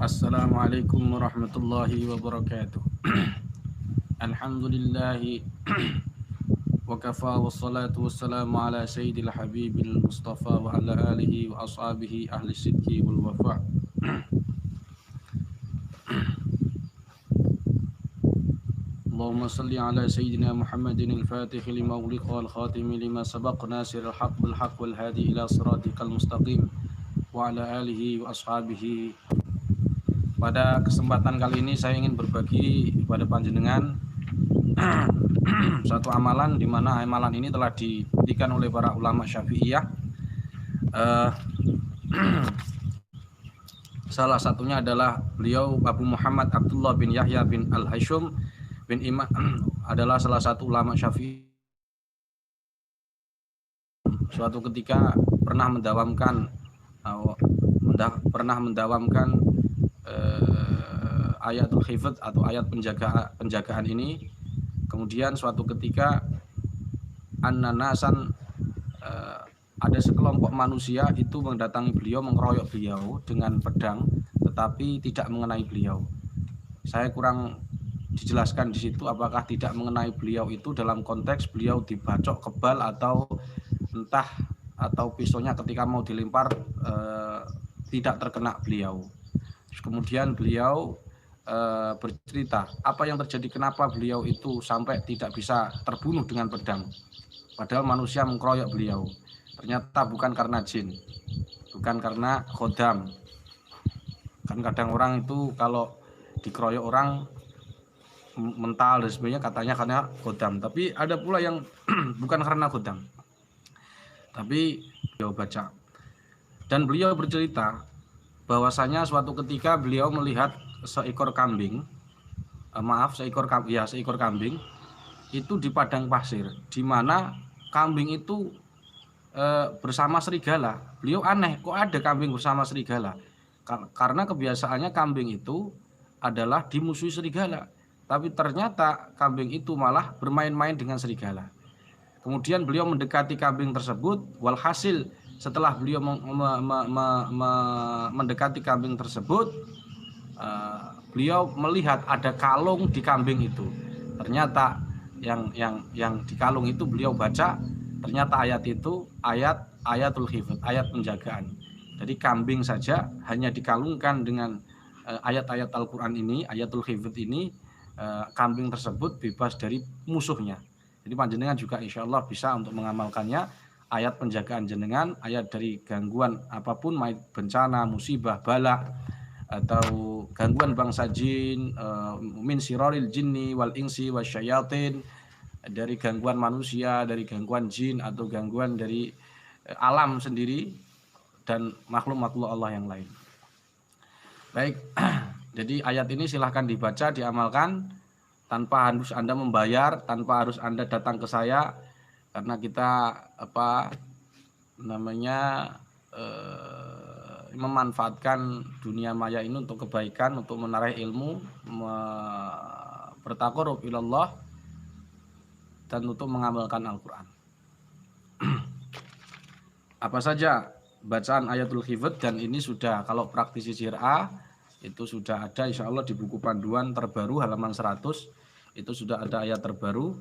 Assalamualaikum warahmatullahi wabarakatuh. Alhamdulillahi wa kafa wassalatu wassalamu ala sayyidil habibil mustafa wa ala alihi wa ashabihi ahli sidki wal wafa. Allahumma salli ala sayyidina Muhammadin al-fatih lima uliqa al-khatimi lima sabaq nasiril haq bil haq wal hadi ila siratikal mustaqim wa ala alihi wa ashabihi. Pada kesempatan kali ini saya ingin berbagi kepada panjenengan satu amalan di mana amalan ini telah dibuktikan oleh para ulama Syafi'iyah. Salah satunya adalah beliau Abu Muhammad Abdullah bin Yahya bin Al-Hashum bin Imam adalah salah satu ulama Syafi'i. Suatu ketika pernah mendawamkan ayatul hifdz atau ayat penjagaan ini. Kemudian suatu ketika an-nasan ada sekelompok manusia itu mendatangi beliau, mengeroyok beliau dengan pedang, tetapi tidak mengenai beliau. Saya kurang dijelaskan di situ apakah tidak mengenai beliau itu dalam konteks beliau dibacok kebal atau entah atau pisaunya ketika mau dilempar tidak terkena beliau. Kemudian beliau bercerita apa yang terjadi, kenapa beliau itu sampai tidak bisa terbunuh dengan pedang padahal manusia mengkeroyok beliau. Ternyata bukan karena jin, bukan karena khodam. Kan kadang orang itu kalau dikeroyok orang mental dan sebagainya katanya karena khodam, tapi ada pula yang bukan karena khodam, tapi beliau baca. Dan beliau bercerita bahwasanya suatu ketika beliau melihat seekor kambing itu di padang pasir, di mana kambing itu bersama serigala. Beliau aneh, kok ada kambing bersama serigala? Karena kebiasaannya kambing itu adalah dimusuhi serigala, tapi ternyata kambing itu malah bermain-main dengan serigala. Kemudian beliau mendekati kambing tersebut, walhasil setelah beliau mendekati kambing tersebut, beliau melihat ada kalung di kambing itu. Ternyata yang di kalung itu beliau baca, ternyata ayat itu ayatul hifdz, ayat penjagaan. Jadi kambing saja hanya dikalungkan dengan ayat-ayat Al-Quran ini, ayatul hifdz ini, kambing tersebut bebas dari musuhnya. Jadi panjenengan juga insya Allah bisa untuk mengamalkannya. Ayat penjagaan jenengan, ayat dari gangguan apapun, bencana, musibah, bala, atau gangguan bangsa jin, min siraril jinni wal insi wasyayatin, dari gangguan manusia, dari gangguan jin atau gangguan dari alam sendiri dan makhluk-makhluk Allah yang lain. Baik, jadi ayat ini silahkan dibaca, diamalkan tanpa harus Anda membayar, tanpa harus Anda datang ke saya, karena kita memanfaatkan dunia maya ini untuk kebaikan, untuk menarik ilmu, bertaqarrub ilallah, dan untuk mengamalkan Al-Quran. Apa saja bacaan ayatul hifdz, dan ini sudah, kalau praktisi Sirah itu sudah ada insya Allah di buku panduan terbaru halaman 100, itu sudah ada ayat terbaru,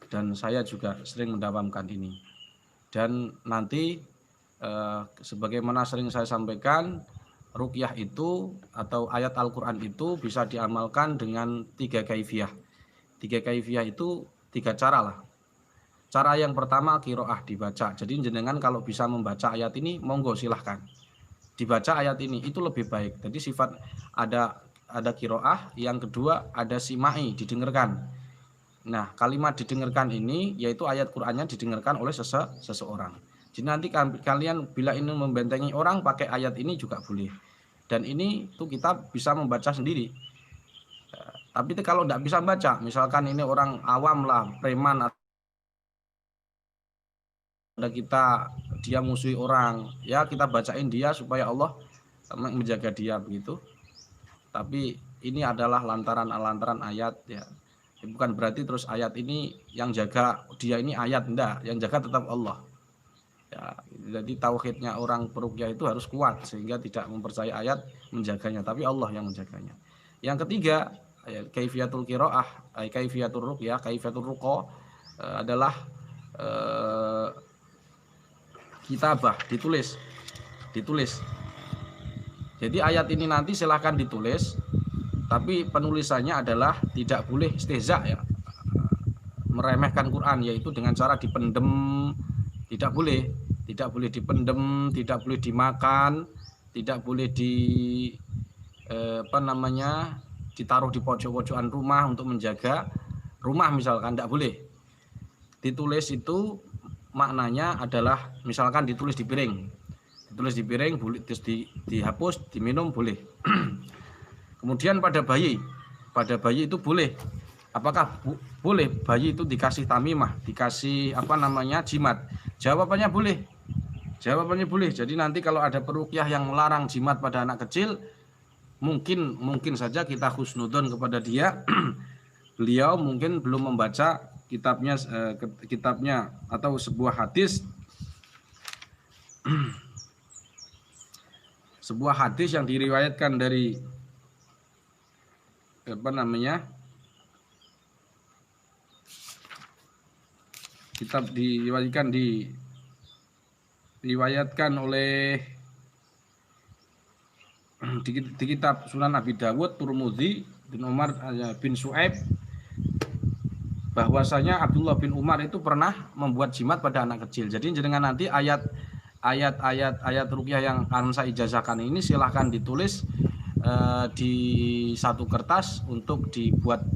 dan saya juga sering mendawamkan ini. Dan nanti sebagaimana sering saya sampaikan, ruqyah itu atau ayat Al-Quran itu bisa diamalkan dengan 3 kaifiyah. 3 kaifiyah itu 3 cara lah. Cara yang pertama qiraah, dibaca. Jadi jenengan kalau bisa membaca ayat ini, monggo silahkan dibaca ayat ini, itu lebih baik. Jadi sifat ada qiraah, yang kedua ada simai, didengarkan. Nah, kalimat didengarkan ini yaitu ayat Qur'annya didengarkan oleh seseorang. Jadi nanti kalian bila ini membentengi orang pakai ayat ini juga boleh. Dan ini tuh kita bisa membaca sendiri. Tapi kalau tidak bisa baca, misalkan ini orang awam lah, preman, ada dia musuhi orang, ya kita bacain dia supaya Allah menjaga dia begitu. Tapi ini adalah lantaran ayat ya. Bukan berarti terus ayat ini yang jaga dia ini ayat, enggak, yang jaga tetap Allah. Ya, jadi tauhidnya orang peruqyah itu harus kuat sehingga tidak mempercayai ayat menjaganya, tapi Allah yang menjaganya. Yang ketiga, kaifiyatul qiraah, kaifiyatul ruqyah, kaifiyatul ruqa adalah eh, kitabah, ditulis. Jadi ayat ini nanti silahkan ditulis, tapi penulisannya adalah tidak boleh istihza ya, meremehkan Quran, yaitu dengan cara dipendem, tidak boleh dipendem, tidak boleh dimakan, tidak boleh ditaruh di pojok-pojokan rumah untuk menjaga rumah misalkan, tidak boleh. Ditulis itu maknanya adalah misalkan ditulis di piring boleh, terus dihapus, diminum boleh. Kemudian pada bayi itu boleh. Apakah boleh bayi itu dikasih tamimah, dikasih jimat? Jawabannya boleh. Jadi nanti kalau ada peruqyah yang melarang jimat pada anak kecil, mungkin saja kita husnudon kepada dia. Beliau mungkin belum membaca kitabnya atau sebuah hadis yang diriwayatkan dari diriwayatkan oleh di kitab Sunan Abi Dawud, Turmudi, bin Umar bin Su'aib, bahwasanya Abdullah bin Umar itu pernah membuat jimat pada anak kecil. Jadi jenengan nanti ayat ruqyah yang akan saya ijazahkan ini silahkan ditulis di satu kertas untuk dibuat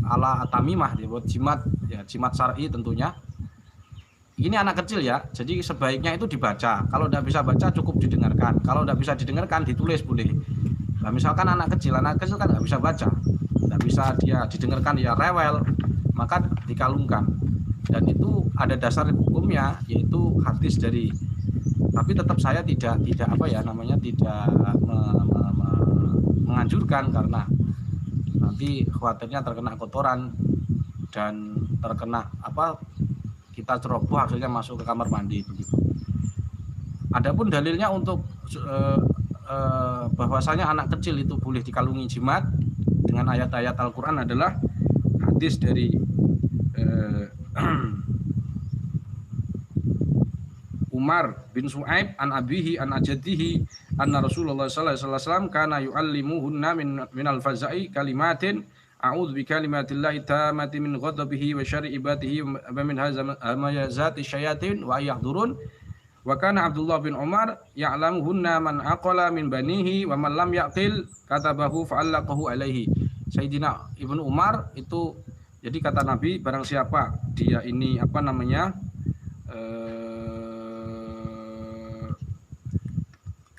ala tamimah, dibuat jimat, ya jimat syar'i tentunya. Ini anak kecil ya, jadi sebaiknya itu dibaca. Kalau tidak bisa baca cukup didengarkan. Kalau tidak bisa didengarkan ditulis boleh. Nah, misalkan anak kecil kan nggak bisa baca, tidak bisa dia didengarkan, ya rewel, maka dikalungkan. Dan itu ada dasar hukumnya, yaitu hadis dari. Tapi tetap saya tidak menganjurkan, karena nanti khawatirnya terkena kotoran dan terkena kita ceroboh akhirnya masuk ke kamar mandi begitu. Adapun dalilnya untuk bahwasanya anak kecil itu boleh dikalungi jimat dengan ayat-ayat Al-Qur'an adalah hadis dari Umar bin Su'aib an abihi an ajadihi anna Rasulullah sallallahu alaihi wasallam kana yu'allimuhunna min al-faza'i kalimatin a'udzu bi kalimatillahi tammati min ghadabihi wa syarri ibadihi wa min hamazati syayatin wa yahdurun. Wa kana Abdullah bin Umar ya'lamuhunna man aqala min banihi wa man lam yaqil katabahu fa'allaqahu alaihi. Sayyidina Ibnu Umar itu, jadi kata Nabi, barang siapa dia ini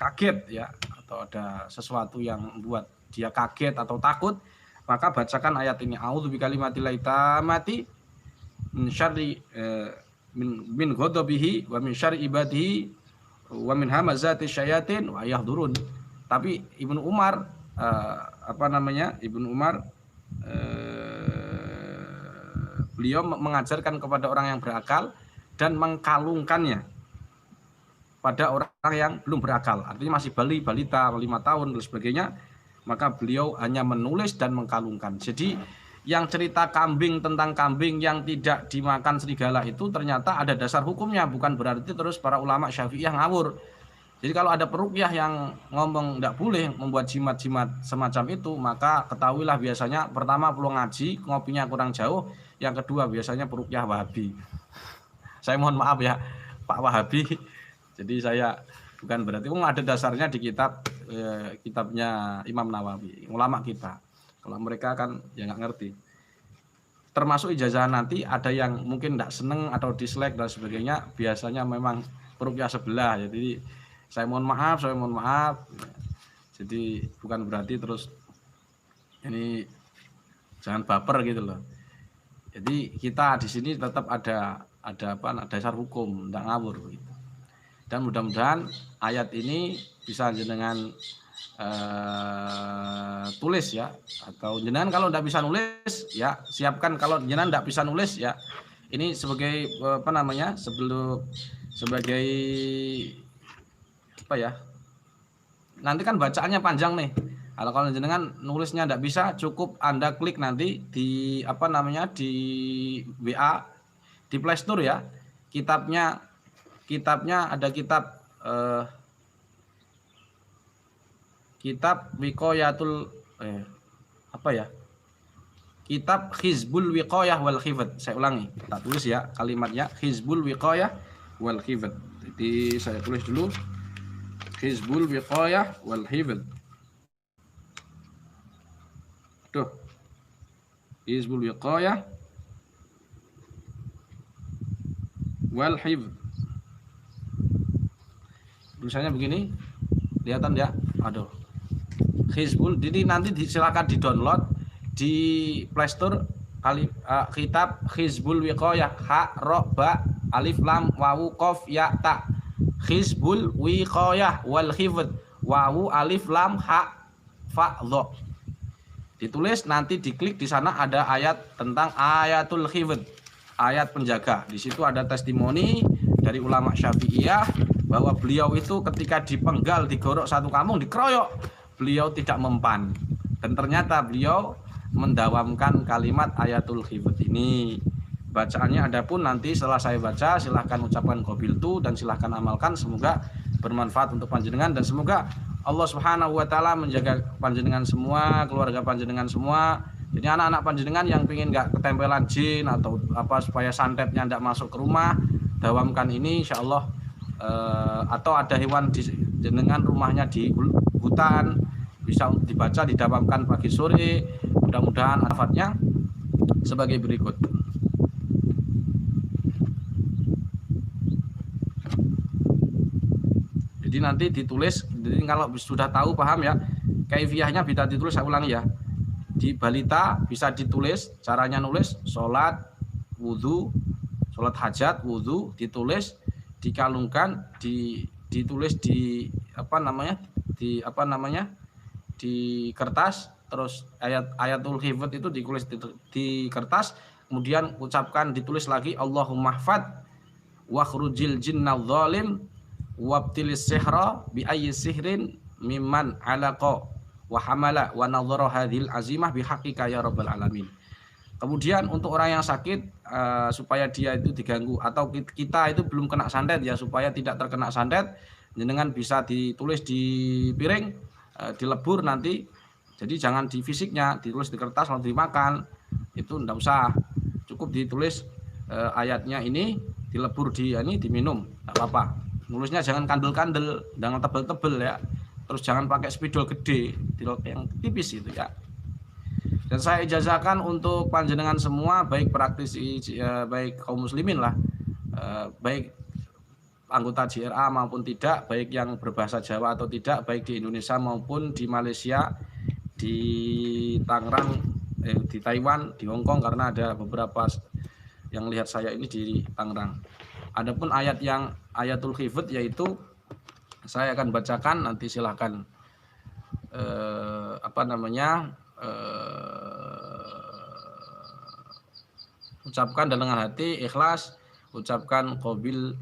kaget ya, atau ada sesuatu yang membuat dia kaget atau takut, maka bacakan ayat ini, a'udzu bikalimatillahi tammati min syarri min ghadabihi wa min syarri ibadihi wa min hamazati syayatin wa yahdurun. Tapi Ibnu Umar beliau mengajarkan kepada orang yang berakal dan mengkalungkannya pada orang yang belum berakal, artinya masih balita 5 tahun dan sebagainya, maka beliau hanya menulis dan mengkalungkan. Jadi yang cerita tentang kambing yang tidak dimakan serigala itu ternyata ada dasar hukumnya, bukan berarti terus para ulama Syafi'iyah ngawur. Jadi kalau ada peruqyah yang ngomong tidak boleh membuat jimat-jimat semacam itu, maka ketahuilah biasanya pertama perlu ngaji, ngopinya kurang jauh, yang kedua biasanya peruqyah Wahabi. Saya mohon maaf ya Pak Wahabi, jadi saya bukan berarti ada dasarnya di kitabnya Imam Nawawi, ulama kita. Kalau mereka kan ya nggak ngerti. Termasuk ijazah nanti ada yang mungkin tidak seneng atau dislike dan sebagainya, biasanya memang peruqyah sebelah. Jadi saya mohon maaf. Jadi bukan berarti terus ini jangan baper gitu loh. Jadi kita di sini tetap ada dasar hukum, tidak ngawur gitu. Dan mudah-mudahan ayat ini bisa jenengan tulis ya, atau jenengan kalau tidak bisa nulis ya siapkan, kalau jenengan tidak bisa nulis ya ini sebagai sebagai apa ya? Nanti kan bacaannya panjang nih. Kalau jenengan nulisnya tidak bisa, cukup Anda klik nanti di apa namanya di WA, di Play Store ya. Kitabnya ada kitab Wiqayatul apa ya? Kitab Hizbul Wiqayah wal Hifdz. Saya ulangi, tak tulis ya kalimatnya, Hizbul Wiqayah wal Hifdz. Jadi saya tulis dulu, Hizbul Wiqayah wal Hifdz. Tuh, Hizbul Wiqayah wal Hifdz. Tulisannya begini, kelihatan ya? Aduh, Hizbul. Jadi nanti silakan di download di Play Store kitab Hizbul Wiqayah, ha ro ba alif lam wawu qaf ya ta. Hizbul Wiqayah wal Hifdz, wawu alif lam ha fa dha. Ditulis, nanti diklik, di sana ada ayat tentang ayatul hifdz, ayat penjaga. Di situ ada testimoni dari ulama Syafi'iyah bahwa beliau itu ketika dipenggal, digorok satu kampung, dikeroyok, beliau tidak mempan. Dan ternyata beliau mendawamkan kalimat ayatul hifdz ini. Bacaannya adapun nanti setelah saya baca, silahkan ucapkan qabiltu dan silahkan amalkan. Semoga bermanfaat untuk panjenengan dan semoga Allah Subhanahu wa taala menjaga panjenengan semua, keluarga panjenengan semua. Jadi anak-anak panjenengan yang pengen nggak ketempelan jin atau apa supaya santetnya tidak masuk ke rumah, dawamkan ini insyaallah. Atau ada hewan di jenengan rumahnya di hutan, bisa dibaca, didawamkan pagi sore. Mudah-mudahan manfaatnya sebagai berikut. Jadi nanti ditulis, jadi kalau sudah tahu paham ya, kaifiyahnya bisa ditulis, saya ulangi ya. Di balita bisa ditulis, caranya nulis sholat, wudhu, sholat hajat, wudhu, ditulis, dikalungkan, ditulis di kertas, terus ayatul hifdz itu ditulis di kertas, kemudian ucapkan, ditulis lagi Allahumma hfadz wa khurujil jinnal zalim wabtilis sihra bi ayyi sihrin mimman alaqa wa hamala wa nadhara hadhil azimah bihaqqika ya rabbal alamin. Kemudian untuk orang yang sakit, supaya dia itu diganggu atau kita itu belum kena santet ya, supaya tidak terkena santet, jenengan bisa ditulis di piring, dilebur nanti. Jadi jangan di fisiknya, ditulis di kertas, kalau dimakan itu enggak usah, cukup ditulis ayatnya ini, dilebur di ini, diminum, enggak apa-apa. Nulisnya jangan kandel-kandel, jangan tebel-tebel ya. Terus jangan pakai spidol gede, yang tipis itu ya. Dan saya ijazahkan untuk panjenengan semua, baik praktisi, baik kaum muslimin lah, baik anggota JRA maupun tidak, baik yang berbahasa Jawa atau tidak, baik di Indonesia maupun di Malaysia, di Tangerang, di Taiwan, di Hong Kong, karena ada beberapa yang lihat saya ini di Tangerang. Adapun ayat yang ayatul hifdz, yaitu saya akan bacakan, nanti silahkan ucapkan dengan hati ikhlas, ucapkan qabil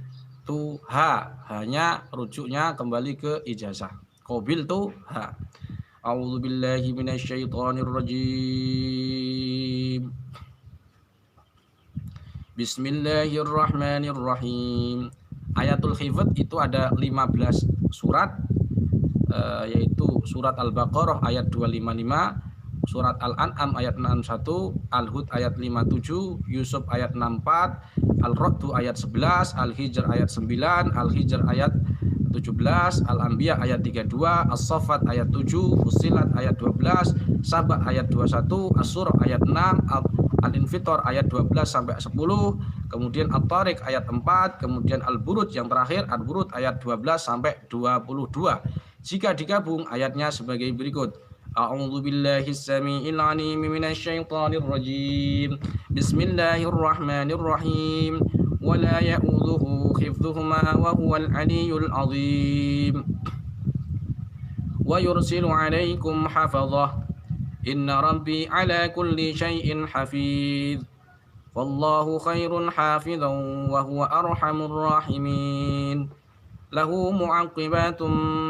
tuha, hanya rujuknya kembali ke ijazah, qabil tuha. A'udzubillahi minasyaitonirrajim. Bismillahirrahmanirrahim. Ayatul hifdz itu ada 15 surat, yaitu surat Al-Baqarah ayat 255, surat Al-An'am ayat 61, Al-Hud ayat 57, Yusuf ayat 64, Al-Ra'd ayat 11, Al-Hijr ayat 9, Al-Hijr ayat 17, Al-Anbiya ayat 32, As-Saffat ayat 7, Fussilat ayat 12, Saba ayat 21, As-Surah ayat 6, Al-Infitor ayat 12 sampai 10, kemudian At-Tariq ayat 4, kemudian Al-Buruj yang terakhir, Al-Buruj ayat 12 sampai 22. Jika digabung ayatnya sebagai berikut. A'udzubillahi samii'il 'aliim minasyaitonir rajim. Bismillahirrahmanirrahim. Wa la ya'udzuhu hifdzuhuma wa huwal 'aliyyul 'azim. Wa yursilu 'alaikum hafazah. Inna rabbi ala kulli syai'in hafidh. والله خير حافظا وهو أرحم الراحمين له معقبات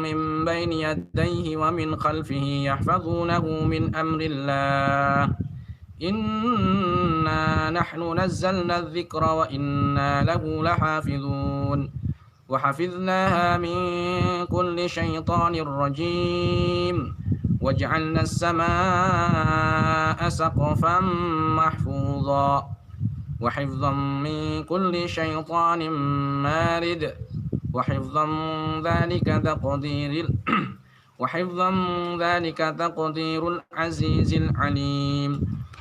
من بين يديه ومن خلفه يحفظونه من أمر الله إنا نحن نزلنا الذكر وإنا له لحافظون وحفظناها من كل شيطان رجيم وجعلنا السماء سقفا محفوظا وحفظا من كل شيطان مارد وحفظا ذلك تقدير العزيز العليم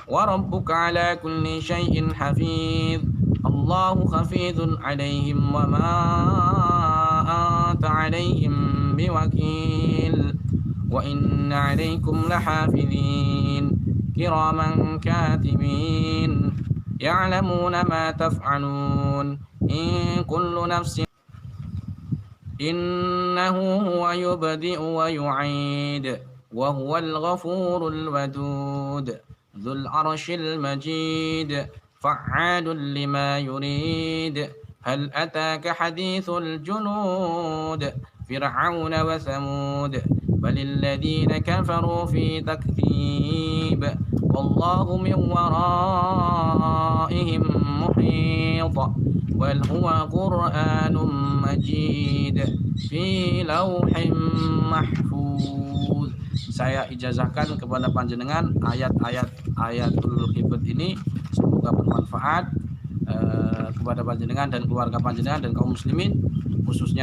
وربك على كل شيء حفيظ الله حفيظ عليهم وما أنت عليهم بوكيل وإن عليكم لحافظين كراما كاتبين يعلمون ما تفعلون إن كل نفس إنه هو يبدئ ويعيد وهو الغفور الودود ذو العرش المجيد فعال لما يريد هل أتاك حديث الجنود فرعون وثمود بل الذين كفروا في تكذيب والله من ورائهم محيط بل هو قرآن مجيد في لوح mahfuz. Saya ijazahkan kepada panjenengan ayat-ayat ayatul hibd ini, semoga bermanfaat kepada panjenengan dan keluarga panjenengan dan kaum muslimin, khususnya